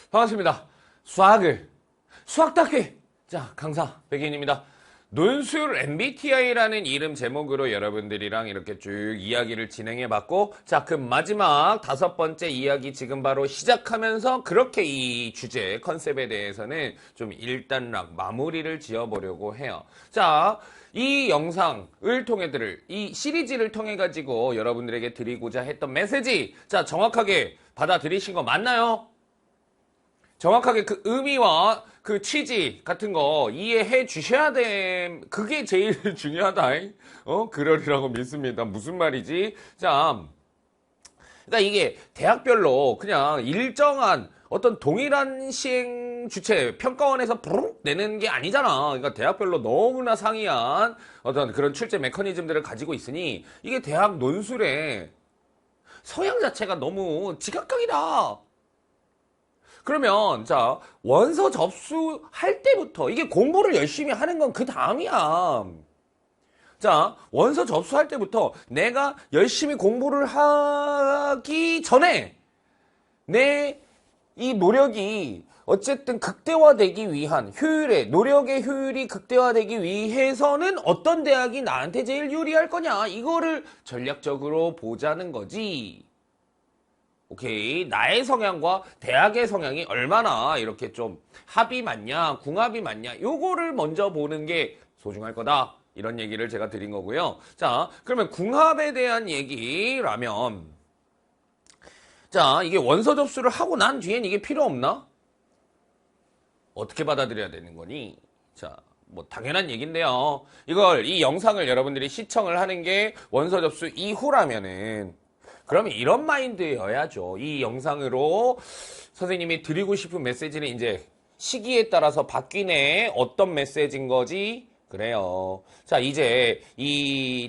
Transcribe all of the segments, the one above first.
반갑습니다. 수학답게. 자, 강사 백인입니다. 논술 MBTI라는 이름 제목으로 여러분들이랑 이렇게 쭉 이야기를 진행해봤고, 자, 그 마지막 5번째 이야기 지금 바로 시작하면서 그렇게 이 주제 컨셉에 대해서는 좀 일단락 마무리를 지어보려고 해요. 자, 이 영상을 통해 이 시리즈를 통해 가지고 여러분들에게 드리고자 했던 메시지, 자, 정확하게 받아들이신 거 맞나요? 정확하게 그 의미와 그 취지 같은 거 이해해 주셔야 돼. 그게 제일 중요하다. 그러리라고 믿습니다. 무슨 말이지? 자, 그러니까 이게 대학별로 그냥 일정한 어떤 동일한 시행 주체 평가원에서 부르륵 내는 게 아니잖아. 그러니까 대학별로 너무나 상이한 어떤 그런 출제 메커니즘들을 가지고 있으니 이게 대학 논술의 성향 자체가 너무 지각각이다. 그러면 자, 원서 접수할 때부터 이게 공부를 열심히 하는 건 그 다음이야. 자, 원서 접수할 때부터 내가 열심히 공부를 하기 전에 내 이 노력이 어쨌든 극대화되기 위한 노력의 효율이 극대화되기 위해서는 어떤 대학이 나한테 제일 유리할 거냐, 이거를 전략적으로 보자는 거지. 오케이. 나의 성향과 대학의 성향이 얼마나 이렇게 좀 합이 맞냐, 궁합이 맞냐, 요거를 먼저 보는 게 소중할 거다. 이런 얘기를 제가 드린 거고요. 자, 그러면 궁합에 대한 얘기라면, 자, 이게 원서 접수를 하고 난 뒤엔 이게 필요 없나? 어떻게 받아들여야 되는 거니? 자, 뭐 당연한 얘기인데요. 이 영상을 여러분들이 시청을 하는 게 원서 접수 이후라면은, 그러면 이런 마인드여야죠. 이 영상으로 선생님이 드리고 싶은 메시지는 이제 시기에 따라서 바뀌네. 어떤 메시지인 거지? 그래요. 자, 이제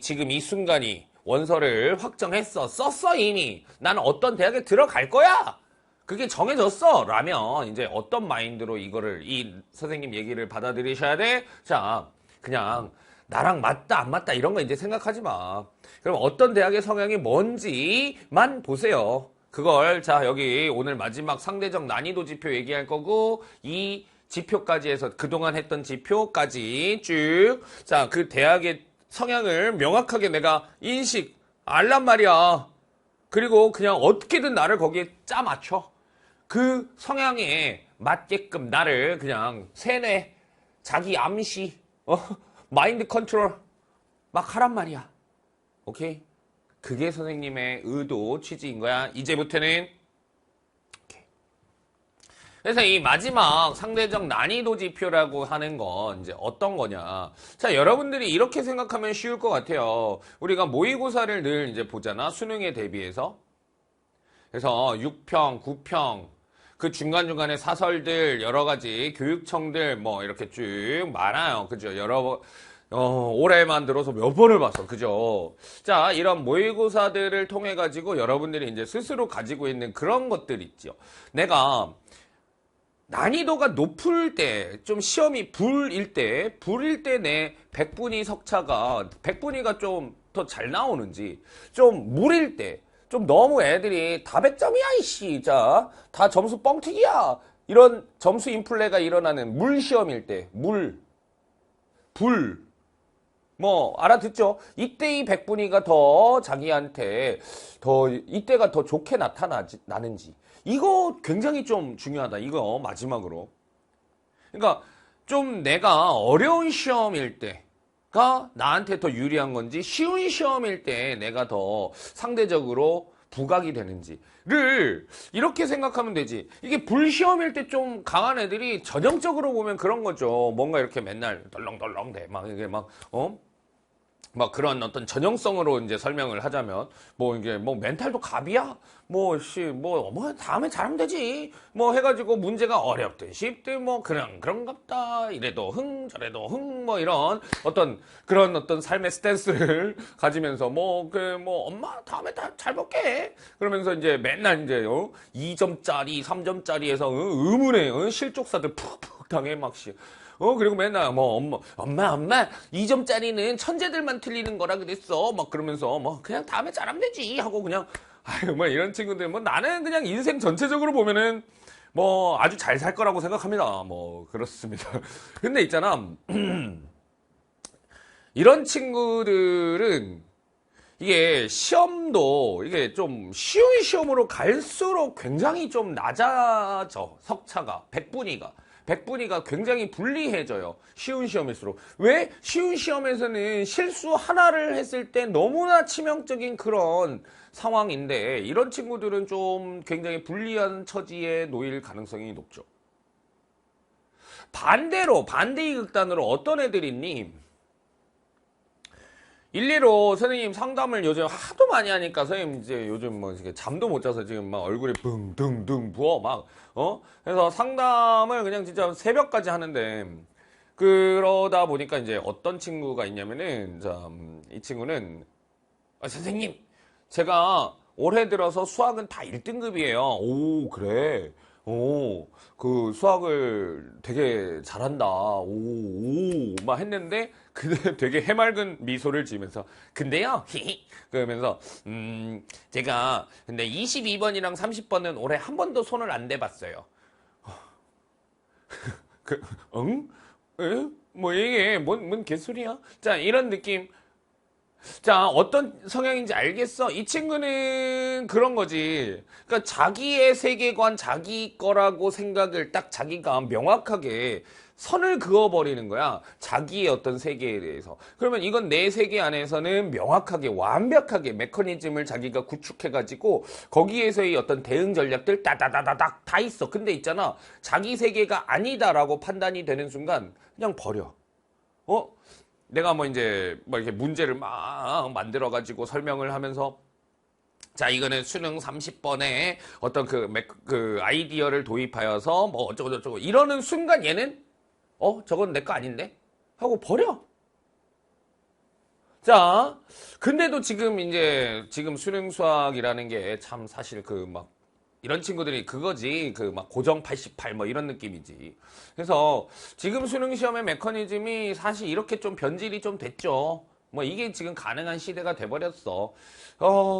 지금 이 순간이 원서를 확정했어. 썼어, 이미. 나는 어떤 대학에 들어갈 거야. 그게 정해졌어. 라면 이제 어떤 마인드로 이 선생님 얘기를 받아들이셔야 돼? 자, 그냥 나랑 맞다 안 맞다 이런 거 이제 생각하지 마. 그럼 어떤 대학의 성향이 뭔지만 보세요. 그걸 자, 여기 오늘 마지막 상대적 난이도 지표 얘기할 거고, 이 지표까지 해서 그동안 했던 지표까지 쭉, 자, 그 대학의 성향을 명확하게 내가 알란 말이야. 그리고 그냥 어떻게든 나를 거기에 짜 맞춰. 그 성향에 맞게끔 나를 그냥 세뇌, 자기 암시, 마인드 컨트롤 막 하란 말이야. 오케이? 그게 선생님의 의도, 취지인 거야. 이제부터는. 오케이. 그래서 이 마지막 상대적 난이도 지표라고 하는 건 이제 어떤 거냐. 자, 여러분들이 이렇게 생각하면 쉬울 것 같아요. 우리가 모의고사를 늘 이제 보잖아. 수능에 대비해서. 그래서 6평, 9평, 그 중간중간에 사설들, 여러 가지 교육청들 뭐 이렇게 쭉 많아요. 그죠? 올해만 들어서 몇 번을 봤어. 그죠? 자, 이런 모의고사들을 통해 가지고 여러분들이 이제 스스로 가지고 있는 그런 것들 있죠. 내가 난이도가 높을 때, 좀 시험이 불일 때 내 백분위 석차가, 백분위가 좀 더 잘 나오는지, 좀 물일 때, 좀 너무 애들이 다 100점이야, 이씨. 자, 다 점수 뻥튀기야. 이런 점수 인플레가 일어나는 물 시험일 때, 불. 뭐, 알아듣죠? 이때 이 백분위가 더 자기한테 이때가 더 좋게 나는지. 이거 굉장히 좀 중요하다. 이거 마지막으로. 그러니까 좀 내가 어려운 시험일 때가 나한테 더 유리한 건지, 쉬운 시험일 때 내가 더 상대적으로 부각이 되는지를 이렇게 생각하면 되지. 이게 불시험일 때 좀 강한 애들이 전형적으로 보면 그런 거죠. 뭔가 이렇게 맨날 덜렁덜렁 돼. 막 이게 막 그런 어떤 전형성으로 이제 설명을 하자면, 이게 멘탈도 갑이야? 다음에 잘하면 되지. 해가지고 문제가 어렵든 쉽든 그런갑다. 이래도 저래도 이런 그런 어떤 삶의 스탠스를 가지면서, 엄마, 다음에 잘 볼게. 그러면서 이제 맨날 이제, 2점짜리, 3점짜리에서, 의문에, 실족사들 푹푹 당해, 그리고 맨날, 엄마, 2점짜리는 천재들만 틀리는 거라 그랬어. 그러면서, 그냥 다음에 잘하면 되지. 하고 그냥, 이런 친구들, 나는 그냥 인생 전체적으로 보면은, 뭐 아주 잘 살 거라고 생각합니다. 뭐 그렇습니다. 근데 있잖아. 이런 친구들은 이게 시험도 이게 좀 쉬운 시험으로 갈수록 굉장히 좀 낮아져. 석차가 100분위가 굉장히 불리해져요. 쉬운 시험일수록. 왜? 쉬운 시험에서는 실수 하나를 했을 때 너무나 치명적인 그런 상황인데 이런 친구들은 좀 굉장히 불리한 처지에 놓일 가능성이 높죠. 반대로 반대의 극단으로 어떤 애들이 있니? 일리로 선생님 상담을 요즘 하도 많이 하니까 선생님 이제 요즘 뭐 이렇게 잠도 못 자서 지금 막 얼굴이 붕둥둥 부어 막 그래서 상담을 그냥 진짜 새벽까지 하는데 그러다 보니까 이제 어떤 친구가 있냐면은 이 친구는 선생님 제가 올해 들어서 수학은 다 1등급이에요. 오 그래. 오, 그 수학을 되게 잘한다. 막 했는데, 근데 되게 해맑은 미소를 지으면서, 근데요, 그러면서, 제가, 근데 22번이랑 30번은 올해 한 번도 손을 안 대봤어요. 응? 에? 뭐 이게, 뭔 개소리야? 자, 이런 느낌. 자, 어떤 성향인지 알겠어? 이 친구는 그런 거지. 그러니까 자기의 세계관, 자기 거라고 생각을 딱 자기가 명확하게 선을 그어버리는 거야. 자기의 어떤 세계에 대해서. 그러면 이건 내 세계 안에서는 명확하게, 완벽하게 메커니즘을 자기가 구축해가지고 거기에서의 어떤 대응 전략들 따다다다닥 다 있어. 근데 있잖아. 자기 세계가 아니다라고 판단이 되는 순간 그냥 버려. 내가 뭐 이제 뭐 이렇게 문제를 막 만들어가지고 설명을 하면서 자, 이거는 수능 30번에 어떤 그 아이디어를 도입하여서 뭐 어쩌고저쩌고 이러는 순간 얘는 저건 내 거 아닌데? 하고 버려. 자, 근데도 지금 수능 수학이라는 게 참 사실 이런 친구들이 그거지. 막 고정 88 뭐 이런 느낌이지. 그래서 지금 수능 시험의 메커니즘이 사실 이렇게 좀 변질이 좀 됐죠. 뭐 이게 지금 가능한 시대가 돼버렸어.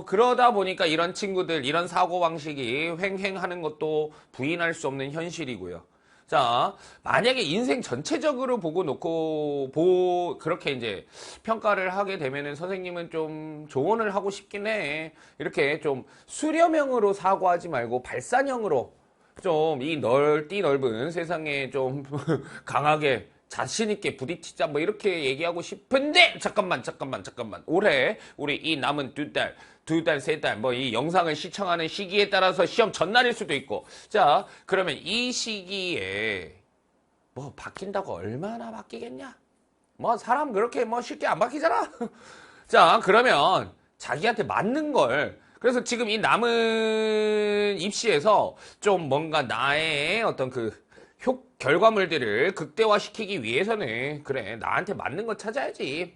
그러다 보니까 이런 친구들, 이런 사고방식이 횡행하는 것도 부인할 수 없는 현실이고요. 자, 만약에 인생 전체적으로 그렇게 이제 평가를 하게 되면은 선생님은 좀 조언을 하고 싶긴 해. 이렇게 좀 수렴형으로 사고하지 말고 발산형으로 좀 이 넓은 세상에 좀 강하게 자신있게 부딪히자 뭐 이렇게 얘기하고 싶은데 잠깐만 올해 우리 이 남은 두 달, 세 달, 뭐 이 영상을 시청하는 시기에 따라서 시험 전날일 수도 있고. 자, 그러면 이 시기에 뭐 바뀐다고 얼마나 바뀌겠냐? 뭐 사람 그렇게 뭐 쉽게 안 바뀌잖아? 자, 그러면 자기한테 맞는 걸. 그래서 지금 이 남은 입시에서 좀 뭔가 나의 어떤 결과물들을 극대화시키기 위해서는 그래, 나한테 맞는 거 찾아야지.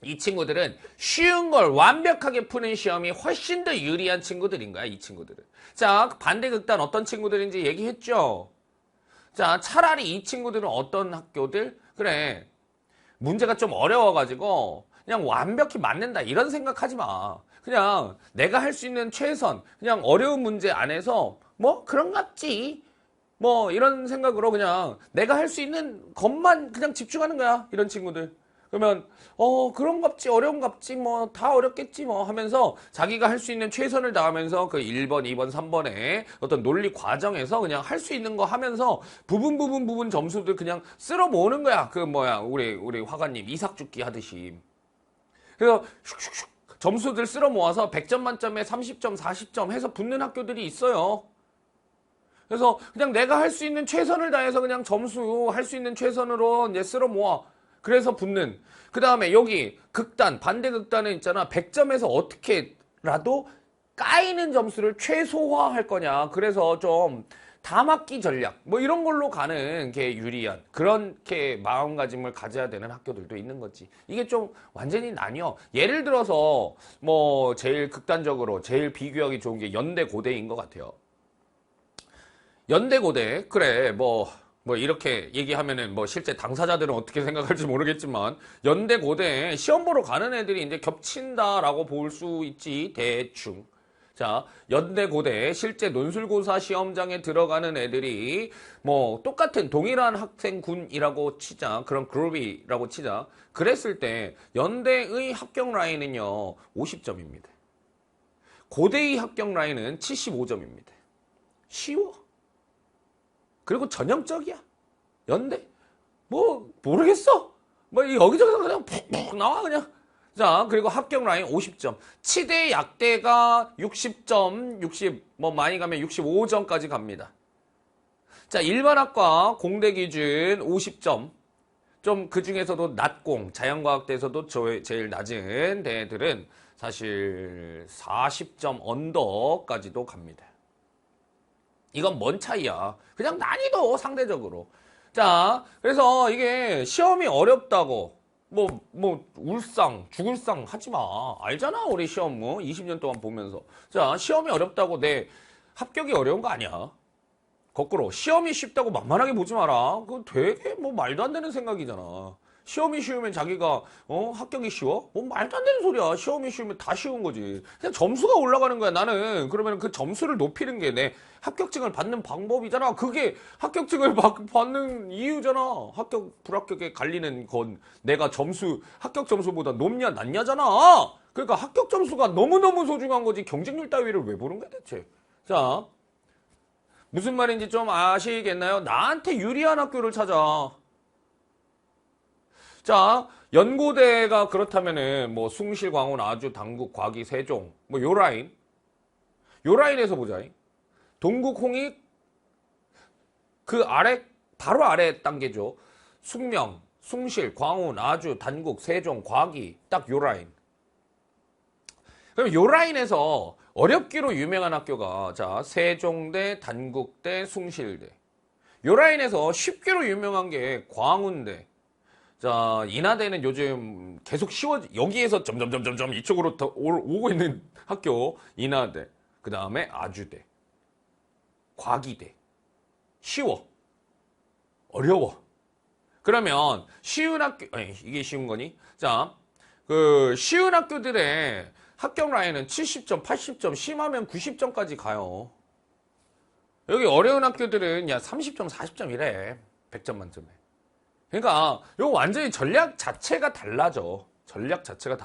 이 친구들은 쉬운 걸 완벽하게 푸는 시험이 훨씬 더 유리한 친구들인 거야, 이 친구들은. 자, 반대 극단 어떤 친구들인지 얘기했죠? 자, 차라리 이 친구들은 어떤 학교들? 그래, 문제가 좀 어려워가지고 그냥 완벽히 맞는다 이런 생각하지 마. 그냥 내가 할 수 있는 최선, 그냥 어려운 문제 안에서 뭐 그런갑지. 뭐 이런 생각으로 그냥 내가 할 수 있는 것만 그냥 집중하는 거야, 이런 친구들. 그러면 그런갑지 어려운갑지 뭐 다 어렵겠지 뭐 하면서 자기가 할 수 있는 최선을 다하면서 그 1번, 2번, 3번에 어떤 논리 과정에서 그냥 할 수 있는 거 하면서 부분 점수들 그냥 쓸어 모으는 거야. 우리 화가님 이삭죽기 하듯이. 그래서 슉슉슉 점수들 쓸어 모아서 100점 만점에 30점, 40점 해서 붙는 학교들이 있어요. 그래서 그냥 내가 할 수 있는 최선을 다해서 그냥 점수 할 수 있는 최선으로 이제 쓸어 모아. 그래서 붙는. 그 다음에 여기 반대 극단에 있잖아. 100점에서 어떻게라도 까이는 점수를 최소화할 거냐. 그래서 좀 다막기 전략. 뭐 이런 걸로 가는 게 유리한 그렇게 마음가짐을 가져야 되는 학교들도 있는 거지. 이게 좀 완전히 나뉘어. 예를 들어서 뭐 제일 극단적으로 제일 비교하기 좋은 게 연대고대인 것 같아요. 연대고대. 그래, 이렇게 얘기하면은 실제 당사자들은 어떻게 생각할지 모르겠지만 연대고대에 시험 보러 가는 애들이 이제 겹친다라고 볼 수 있지, 대충. 자, 연대 고대 실제 논술고사 시험장에 들어가는 애들이 뭐 똑같은 동일한 학생군이라고 치자. 그런 그룹이라고 치자. 그랬을 때 연대의 합격 라인은요. 50점입니다. 고대의 합격 라인은 75점입니다. 쉬워. 그리고 전형적이야. 연대. 뭐 모르겠어. 뭐 여기저기서 그냥 푹푹 나와 그냥. 자, 그리고 합격 라인 50점. 치대 약대가 60점, 뭐 많이 가면 65점까지 갑니다. 자, 일반학과 공대 기준 50점. 좀 그 중에서도 낮공, 자연과학대에서도 제일 낮은 대들은 사실 40점 언더까지도 갑니다. 이건 뭔 차이야? 그냥 난이도 상대적으로. 자, 그래서 이게 시험이 어렵다고 울상, 죽을상 하지 마. 알잖아, 우리 시험 20년 동안 보면서. 자, 시험이 어렵다고 내 합격이 어려운 거 아니야. 거꾸로, 시험이 쉽다고 만만하게 보지 마라. 그거 되게 말도 안 되는 생각이잖아. 시험이 쉬우면 자기가, 합격이 쉬워? 말도 안 되는 소리야. 시험이 쉬우면 다 쉬운 거지. 그냥 점수가 올라가는 거야, 나는. 그러면 그 점수를 높이는 게 내 합격증을 받는 방법이잖아. 그게 합격증을 받는 이유잖아. 합격, 불합격에 갈리는 건 내가 합격 점수보다 높냐, 낮냐잖아. 그러니까 합격 점수가 너무너무 소중한 거지. 경쟁률 따위를 왜 보는 거야, 대체. 자, 무슨 말인지 좀 아시겠나요? 나한테 유리한 학교를 찾아. 자, 연고대가 그렇다면은 숭실, 광운, 아주, 당국, 과기, 세종 요 라인. 요 라인에서 보자. 동국, 홍익 그 아래 바로 아래 단계죠. 숙명, 숭실, 광운, 아주, 단국, 세종, 과기 딱 요 라인. 그럼 요 라인에서 어렵기로 유명한 학교가 자, 세종대, 단국대, 숭실대. 요 라인에서 쉽기로 유명한 게 광운대. 자, 인하대는 요즘 계속 여기에서 점점 이쪽으로 더 오고 있는 학교, 인하대. 그 다음에 아주대. 과기대. 쉬워. 어려워. 그러면 쉬운 학교, 이게 쉬운 거니? 자, 쉬운 학교들의 합격 라인은 70점, 80점, 심하면 90점까지 가요. 여기 어려운 학교들은 30점, 40점 이래. 100점 만점에. 그러니까 이거 완전히 전략 자체가 달라져. 전략 자체가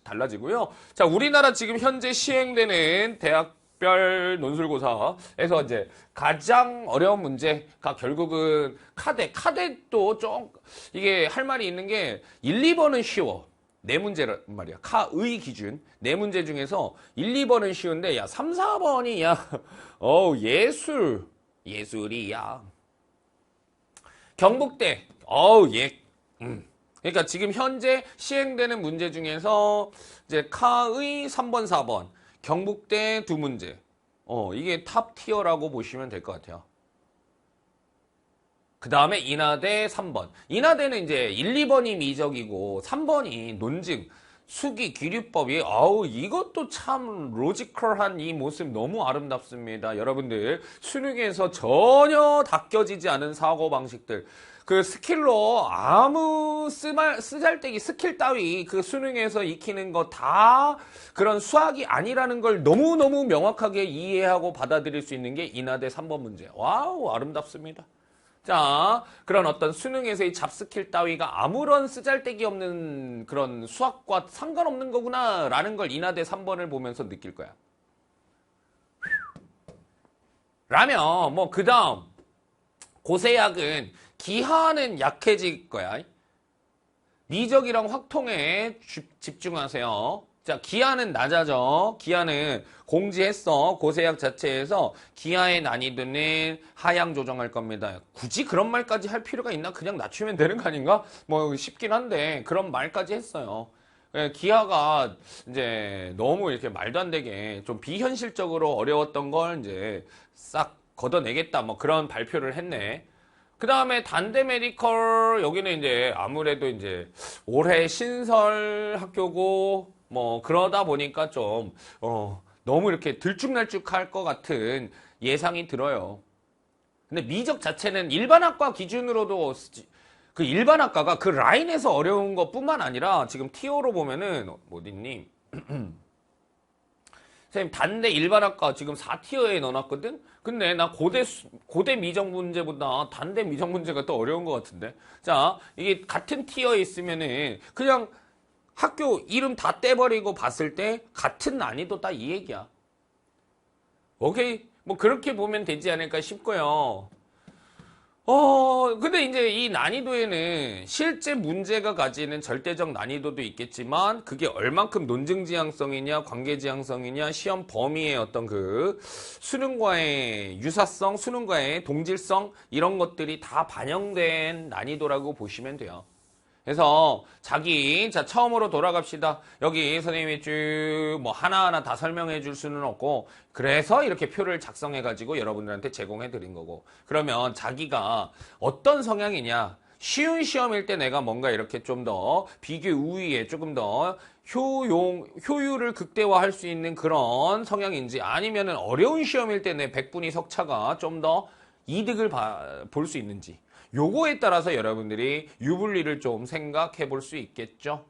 달라지고요. 자, 우리나라 지금 현재 시행되는 대학별 논술고사에서 이제 가장 어려운 문제가 결국은 카데도 좀 이게 할 말이 있는 게 1, 2번은 쉬워. 네 문제란 말이야. 카의 기준. 네 문제 중에서 1, 2번은 쉬운데 3, 4번이 예술이야. 경북대. 그러니까 지금 현재 시행되는 문제 중에서 이제 카의 3번, 4번, 경북대 2문제. 이게 탑 티어라고 보시면 될 것 같아요. 그 다음에 인하대 3번. 인하대는 이제 1, 2번이 미적이고 3번이 논증, 수기, 기류법이 이것도 참 로지컬한 이 모습 너무 아름답습니다. 여러분들 수능에서 전혀 닦여지지 않은 사고방식들. 그 스킬로 아무 쓰잘데기 스킬 따위 그 수능에서 익히는 거 다 그런 수학이 아니라는 걸 너무너무 명확하게 이해하고 받아들일 수 있는 게 인하대 3번 문제. 와우, 아름답습니다. 자, 그런 어떤 수능에서의 잡스킬 따위가 아무런 쓰잘데기 없는 그런 수학과 상관없는 거구나 라는 걸 인하대 3번을 보면서 느낄 거야. 라면 그 다음 고세약은 기하는 약해질 거야. 미적이랑 확통에 집중하세요. 자, 기하는 낮아져. 기하는 공지했어. 고세약 자체에서 기하의 난이도는 하향 조정할 겁니다. 굳이 그런 말까지 할 필요가 있나? 그냥 낮추면 되는 거 아닌가? 쉽긴 한데 그런 말까지 했어요. 기하가 이제 너무 이렇게 말도 안 되게 좀 비현실적으로 어려웠던 걸 이제 싹 걷어내겠다. 그런 발표를 했네. 그 다음에 단대 메디컬 여기는 이제 아무래도 이제 올해 신설 학교고 그러다 보니까 좀 너무 이렇게 들쭉날쭉할 것 같은 예상이 들어요. 근데 미적 자체는 일반학과 기준으로도 그 일반학과가 그 라인에서 어려운 것뿐만 아니라 지금 티어로 보면은 어딨니? 선생님, 단대 일반학과 지금 4티어에 넣어놨거든? 근데 나 고대 미적 문제보다 단대 미적 문제가 더 어려운 것 같은데? 자, 이게 같은 티어에 있으면은 그냥 학교 이름 다 떼버리고 봤을 때 같은 난이도다 이 얘기야. 오케이? 뭐 그렇게 보면 되지 않을까 싶고요. 근데 이제 이 난이도에는 실제 문제가 가지는 절대적 난이도도 있겠지만 그게 얼만큼 논증 지향성이냐, 관계 지향성이냐, 시험 범위의 어떤 그 수능과의 유사성, 수능과의 동질성 이런 것들이 다 반영된 난이도라고 보시면 돼요. 그래서 자, 처음으로 돌아갑시다. 여기 선생님이 쭉 뭐 하나하나 다 설명해 줄 수는 없고, 그래서 이렇게 표를 작성해 가지고 여러분들한테 제공해 드린 거고. 그러면 자기가 어떤 성향이냐? 쉬운 시험일 때 내가 뭔가 이렇게 좀 더 비교 우위에 조금 더 효율을 극대화할 수 있는 그런 성향인지, 아니면은 어려운 시험일 때 내 백분위 석차가 좀 더 이득을 볼 수 있는지. 요거에 따라서 여러분들이 유불리를 좀 생각해 볼 수 있겠죠.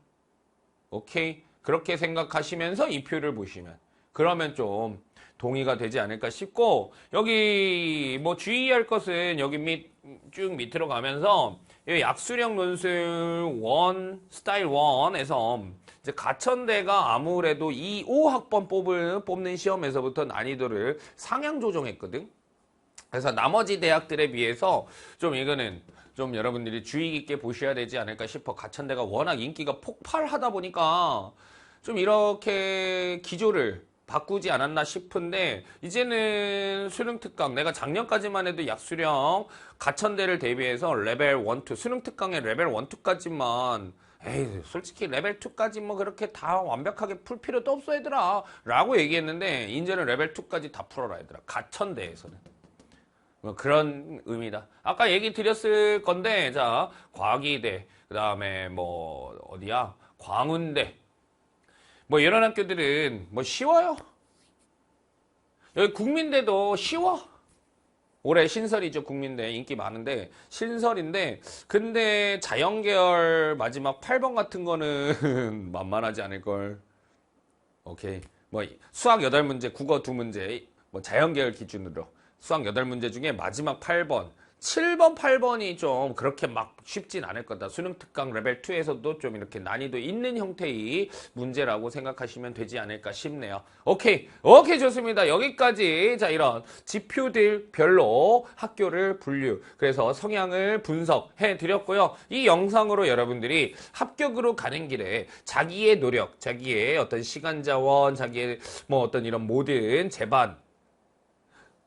오케이? 그렇게 생각하시면서 이 표를 보시면 그러면 좀 동의가 되지 않을까 싶고, 여기 뭐 주의할 것은 여기 쭉 밑으로 가면서 약수령 논술 1 스타일 1에서 이제 가천대가 아무래도 2, 5학번 뽑는 시험에서부터 난이도를 상향 조정했거든. 그래서 나머지 대학들에 비해서 좀 이거는 좀 여러분들이 주의 깊게 보셔야 되지 않을까 싶어. 가천대가 워낙 인기가 폭발하다 보니까 좀 이렇게 기조를 바꾸지 않았나 싶은데, 이제는 수능 특강, 내가 작년까지만 해도 약수령 가천대를 대비해서 레벨 1, 2, 수능 특강의 레벨 1, 2까지만 에이, 솔직히 레벨 2까지 뭐 그렇게 다 완벽하게 풀 필요도 없어 얘들아 라고 얘기했는데, 이제는 레벨 2까지 다 풀어라 얘들아. 가천대에서는. 뭐 그런 의미다. 아까 얘기 드렸을 건데, 자, 과기대, 그 다음에 뭐, 어디야? 광운대. 뭐 이런 학교들은 뭐 쉬워요. 여기 국민대도 쉬워. 올해 신설이죠. 국민대 인기 많은데 신설인데, 근데 자연계열 마지막 8번 같은 거는 만만하지 않을걸. 오케이. 뭐 수학 8문제, 국어 2문제, 뭐 자연계열 기준으로 수학 8문제 중에 마지막 8번, 7번, 8번이 좀 그렇게 막 쉽진 않을 거다. 수능 특강 레벨 2에서도 좀 이렇게 난이도 있는 형태의 문제라고 생각하시면 되지 않을까 싶네요. 오케이, 좋습니다. 여기까지 자 이런 지표들별로 학교를 분류, 그래서 성향을 분석해 드렸고요. 이 영상으로 여러분들이 합격으로 가는 길에 자기의 노력, 자기의 어떤 시간 자원, 자기의 뭐 어떤 이런 모든 제반,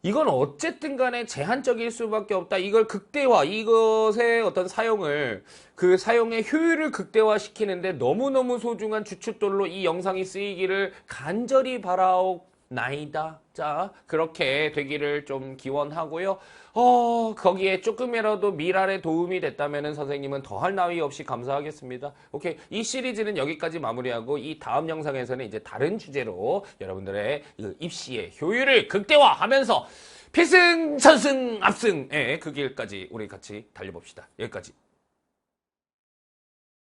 이건 어쨌든 간에 제한적일 수밖에 없다. 이걸 극대화, 이것의 어떤 사용을, 그 사용의 효율을 극대화시키는데 너무너무 소중한 주춧돌로 이 영상이 쓰이기를 간절히 바라옵나이다. 자, 그렇게 되기를 좀 기원하고요. 거기에 조금이라도 미랄에 도움이 됐다면 선생님은 더할 나위 없이 감사하겠습니다. 오케이. 이 시리즈는 여기까지 마무리하고, 이 다음 영상에서는 이제 다른 주제로 여러분들의 입시의 효율을 극대화하면서 필승, 전승, 압승, 그 길까지 우리 같이 달려봅시다. 여기까지.